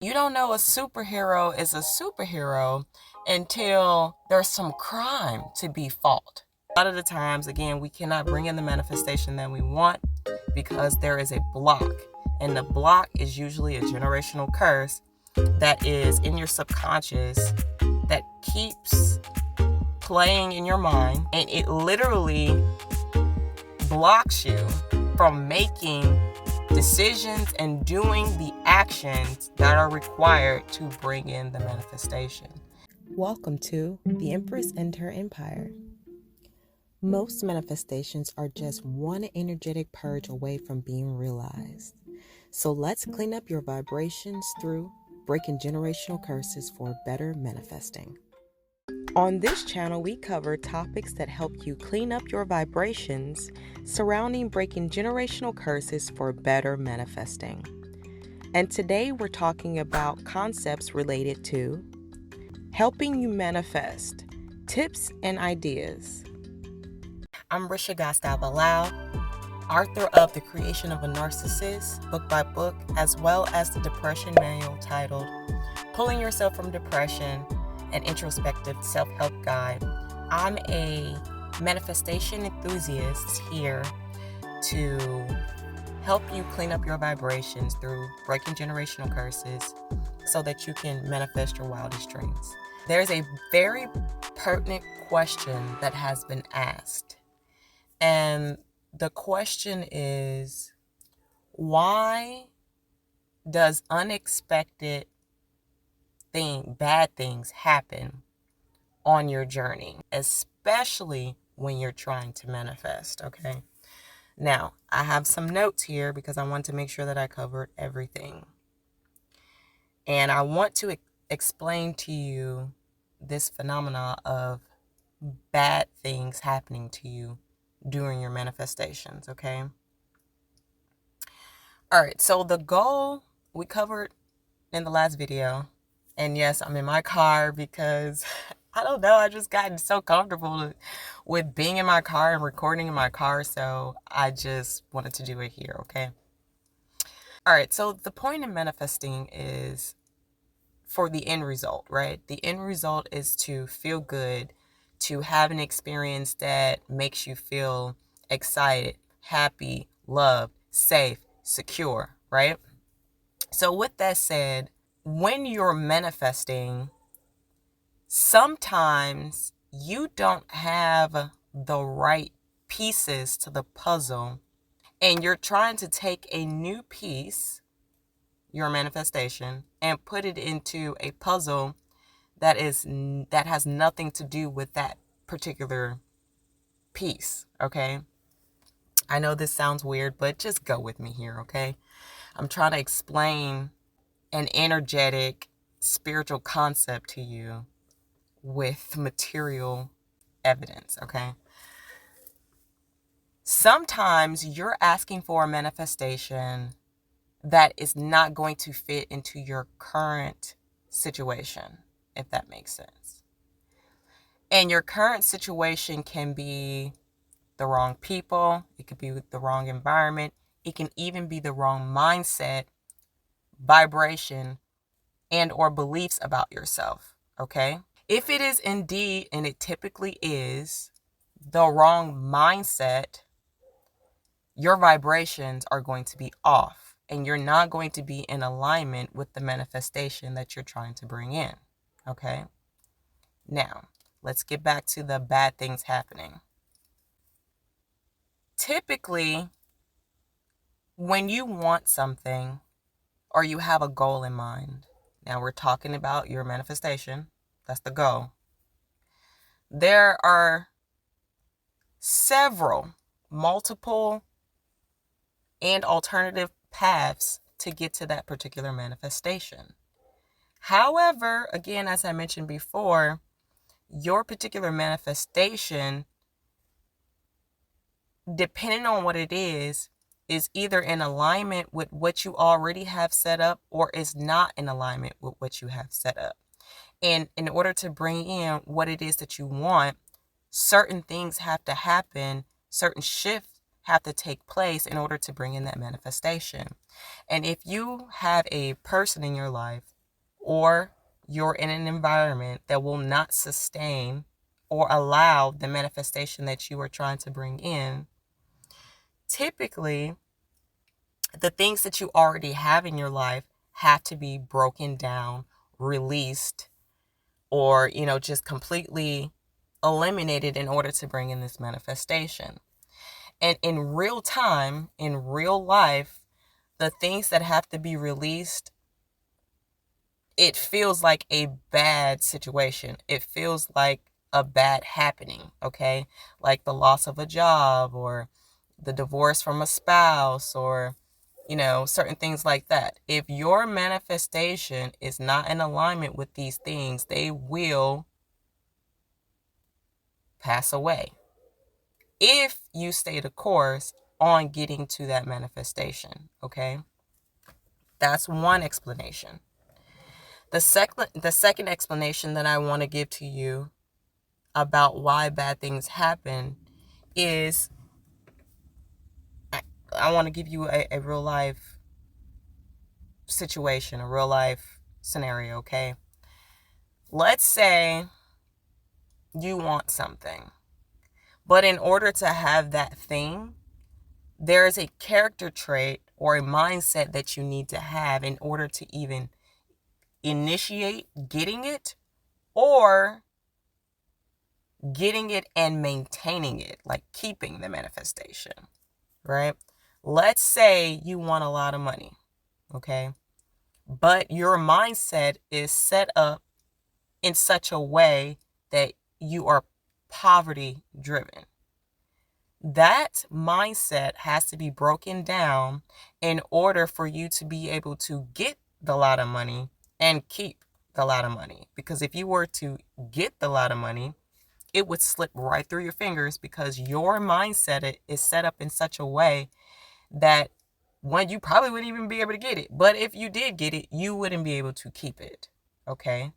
You don't know a superhero is a superhero until there's some crime to be fought. A lot of the times, again, we cannot bring in the manifestation that we want because there is a block. And the block is usually a generational curse that is in your subconscious that keeps playing in your mind, and it literally blocks you from making decisions and doing the actions that are required to bring in the manifestation. Welcome to The Empress and Her Empire. Most manifestations are just one energetic purge away from being realized. So let's clean up your vibrations through breaking generational curses for better manifesting. On this channel, we cover topics that help you clean up your vibrations surrounding breaking generational curses for better manifesting. And today we're talking about concepts related to helping you manifest, tips and ideas. I'm Risha GodstyleBilal, author of The Creation of a Narcissist, book by book, as well as the Depression Manual titled Pulling Yourself from Depression, an introspective self-help guide. I'm a manifestation enthusiast here to help you clean up your vibrations through breaking generational curses so that you can manifest your wildest dreams. There's a very pertinent question that has been asked. And the question is, why does unexpected bad things happen on your journey, especially when you're trying to manifest? Okay. Now, I have some notes here because I want to make sure that I covered everything. And I want to explain to you this phenomena of bad things happening to you during your manifestations, okay? All right, so the goal we covered in the last video, and yes, I'm in my car because I don't know, I just gotten so comfortable with being in my car and recording in my car, so I just wanted to do it here, okay? All right, so the point in manifesting is for the end result, right? The end result is to feel good, to have an experience that makes you feel excited, happy, loved, safe, secure, right? So with that said, when you're manifesting, sometimes you don't have the right pieces to the puzzle, and you're trying to take a new piece, your manifestation, and put it into a puzzle that has nothing to do with that particular piece, okay? I know this sounds weird, but just go with me here, okay? I'm trying to explain an energetic spiritual concept to you with material evidence, okay? Sometimes you're asking for a manifestation that is not going to fit into your current situation, if that makes sense. And your current situation can be the wrong people, it could be the wrong environment, it can even be the wrong mindset, vibration, and or beliefs about yourself, okay? If it is indeed, and it typically is, the wrong mindset, your vibrations are going to be off, and you're not going to be in alignment with the manifestation that you're trying to bring in, okay? Now, let's get back to the bad things happening. Typically, when you want something or you have a goal in mind, now we're talking about your manifestation, that's the goal. There are multiple and alternative paths to get to that particular manifestation. However, again, as I mentioned before, your particular manifestation, depending on what it is either in alignment with what you already have set up or is not in alignment with what you have set up. And in order to bring in what it is that you want, certain things have to happen, certain shifts have to take place in order to bring in that manifestation. And if you have a person in your life, or you're in an environment that will not sustain or allow the manifestation that you are trying to bring in, typically the things that you already have in your life have to be broken down, released, or, just completely eliminated in order to bring in this manifestation. And in real time, in real life, the things that have to be released, it feels like a bad situation. It feels like a bad happening, okay? Like the loss of a job, or the divorce from a spouse, or, certain things like that. If your manifestation is not in alignment with these things, they will pass away if you stay the course on getting to that manifestation, okay? That's one explanation. The second explanation that I want to give to you about why bad things happen is, I want to give you a real life situation, a real life scenario, okay? Let's say you want something, but in order to have that thing, there is a character trait or a mindset that you need to have in order to even initiate getting it, or getting it and maintaining it, like keeping the manifestation, right? Let's say you want a lot of money, okay? But your mindset is set up in such a way that you are poverty driven. That mindset has to be broken down in order for you to be able to get the lot of money and keep the lot of money. Because if you were to get the lot of money, it would slip right through your fingers, because your mindset is set up in such a way that, one, you probably wouldn't even be able to get it. But if you did get it, you wouldn't be able to keep it. Okay?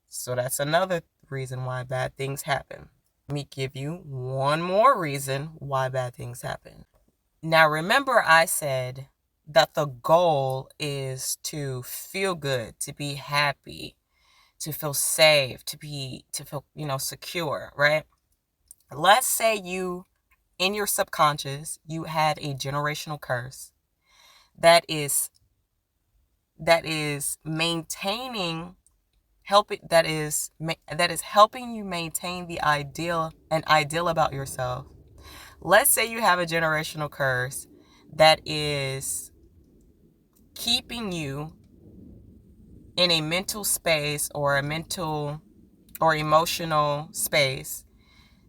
So that's another reason why bad things happen. Let me give you one more reason why bad things happen. Now, remember I said that the goal is to feel good, to be happy, to feel safe, to feel, secure, right? Let's say you, in your subconscious, you have a generational curse that is maintaining, that is helping you maintain an ideal about yourself. Let's say you have a generational curse that is keeping you in a mental space, or a mental or emotional space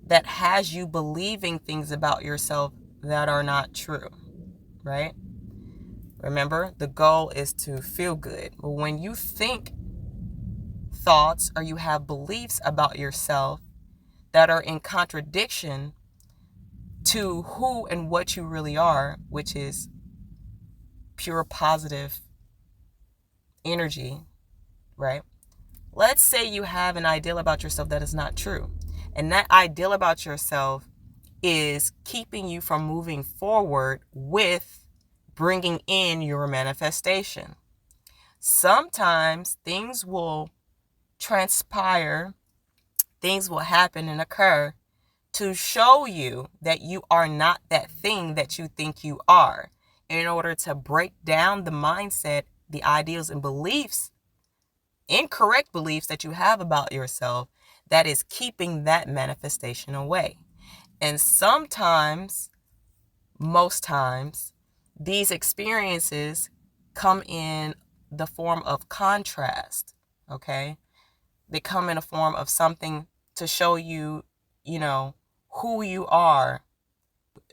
that has you believing things about yourself that are not true, right? Remember, the goal is to feel good. But when you think thoughts, or you have beliefs about yourself that are in contradiction to who and what you really are, which is pure positive energy, right? Let's say you have an ideal about yourself that is not true. And that ideal about yourself is keeping you from moving forward with bringing in your manifestation. Sometimes things will transpire, things will happen and occur to show you that you are not that thing that you think you are, in order to break down the mindset, the ideals and beliefs, incorrect beliefs that you have about yourself, that is keeping that manifestation away. And sometimes, most times, these experiences come in the form of contrast, okay? They come in a form of something to show you, who you are.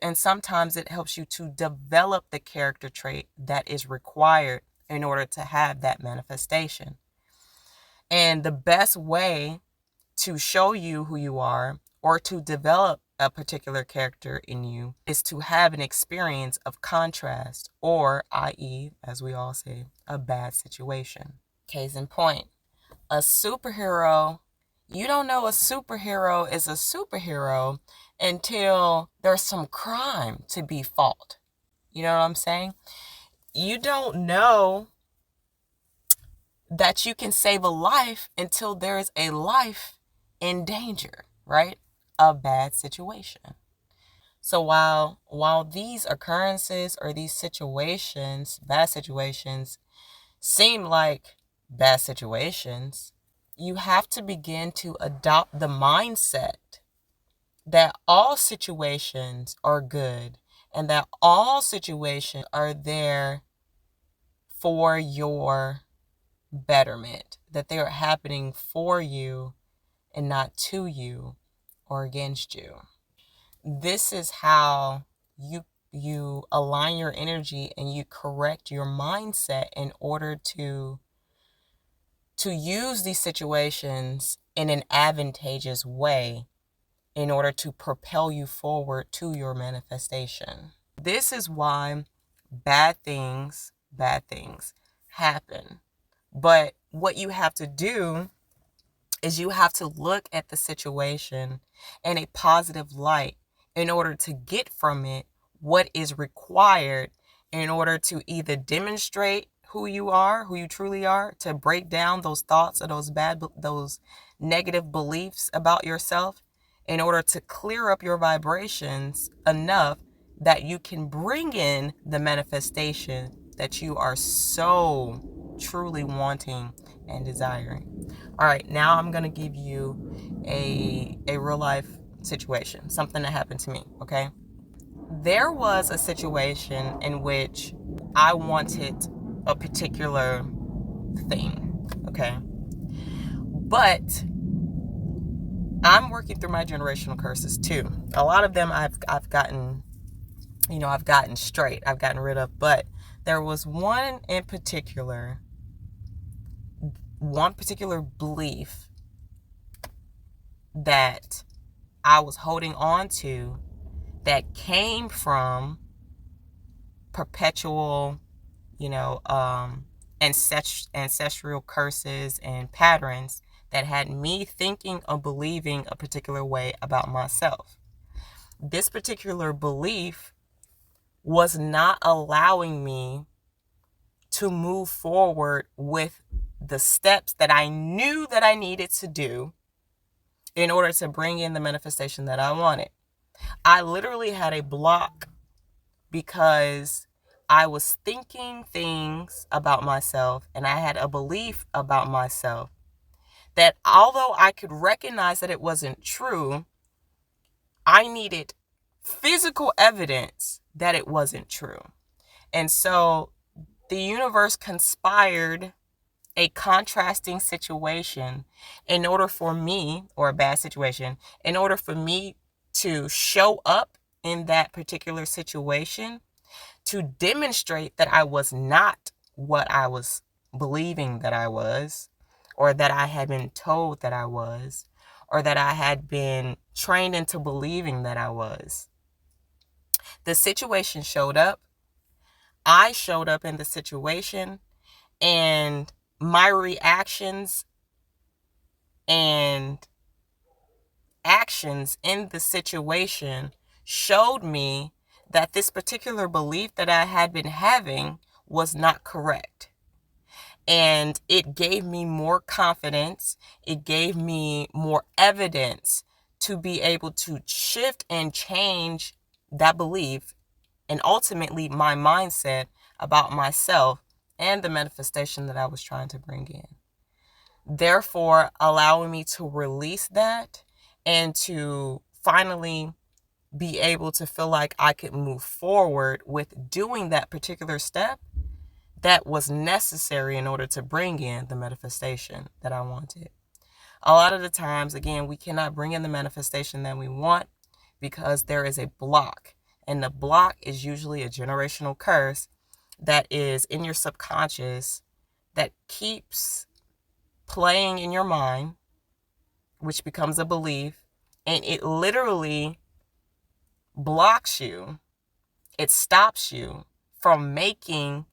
And sometimes it helps you to develop the character trait that is required in order to have that manifestation. And the best way to show you who you are, or to develop a particular character in you, is to have an experience of contrast, or, i.e., as we all say, a bad situation. Case in point, a superhero You don't know a superhero is a superhero until there's some crime to be fought. You know what I'm saying? You don't know that you can save a life until there is a life in danger, right? A bad situation. So while these occurrences or these situations, bad situations, seem like bad situations, you have to begin to adopt the mindset that all situations are good and that all situations are there for your betterment, that they are happening for you and not to you or against you. This is how you align your energy and you correct your mindset in order to use these situations in an advantageous way in order to propel you forward to your manifestation. This is why bad things happen. But what you have to do is you have to look at the situation in a positive light in order to get from it what is required in order to either demonstrate who you truly are, to break down those thoughts or those negative beliefs about yourself in order to clear up your vibrations enough that you can bring in the manifestation that you are so truly wanting and desiring. All right, now I'm going to give you a real life situation, something that happened to me, okay? There was a situation in which I wanted a particular thing, okay? But I'm working through my generational curses too. A lot of them I've gotten, I've gotten straight, I've gotten rid of, but there was one particular belief that I was holding on to that came from perpetual, ancestral curses and patterns that had me thinking or believing a particular way about myself. This particular belief was not allowing me to move forward with the steps that I knew that I needed to do in order to bring in the manifestation that I wanted. I literally had a block because I was thinking things about myself and I had a belief about myself that although I could recognize that it wasn't true, I needed physical evidence that it wasn't true. And so the universe conspired a contrasting situation in order for me, or a bad situation, in order for me to show up in that particular situation to demonstrate that I was not what I was believing that I was, or that I had been told that I was, or that I had been trained into believing that I was. The situation showed up. I showed up in the situation, and my reactions and actions in the situation showed me that this particular belief that I had been having was not correct. And it gave me more confidence. It gave me more evidence to be able to shift and change that belief and ultimately my mindset about myself and the manifestation that I was trying to bring in. Therefore, allowing me to release that and to finally be able to feel like I could move forward with doing that particular step that was necessary in order to bring in the manifestation that I wanted. A lot of the times, again, we cannot bring in the manifestation that we want because there is a block. And the block is usually a generational curse that is in your subconscious that keeps playing in your mind, which becomes a belief, and it literally blocks you. It stops you from making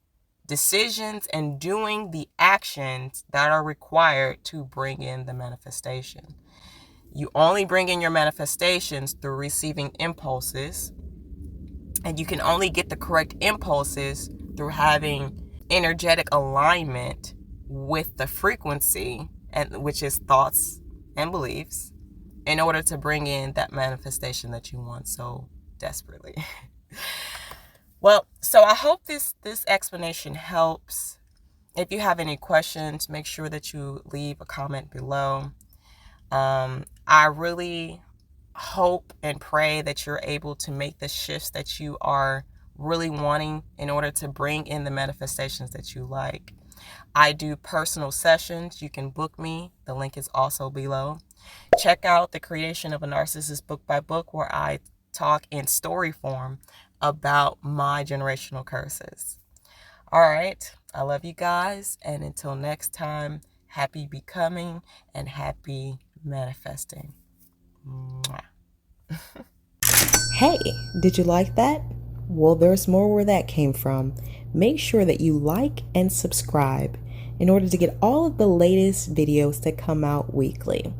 decisions and doing the actions that are required to bring in the manifestation. You only bring in your manifestations through receiving impulses, and you can only get the correct impulses through having energetic alignment with the frequency, and which is thoughts and beliefs, in order to bring in that manifestation that you want so desperately. Well, so I hope this explanation helps. If you have any questions, make sure that you leave a comment below. I really hope and pray that you're able to make the shifts that you are really wanting in order to bring in the manifestations that you like. I do personal sessions. You can book me. The link is also below. Check out The Creation of a Narcissist book by book, where I talk in story form about my generational curses. All right. I love you guys. And until next time, happy becoming and happy manifesting. Mwah. Hey, did you like that? Well, there's more where that came from. Make sure that you like and subscribe in order to get all of the latest videos that come out weekly.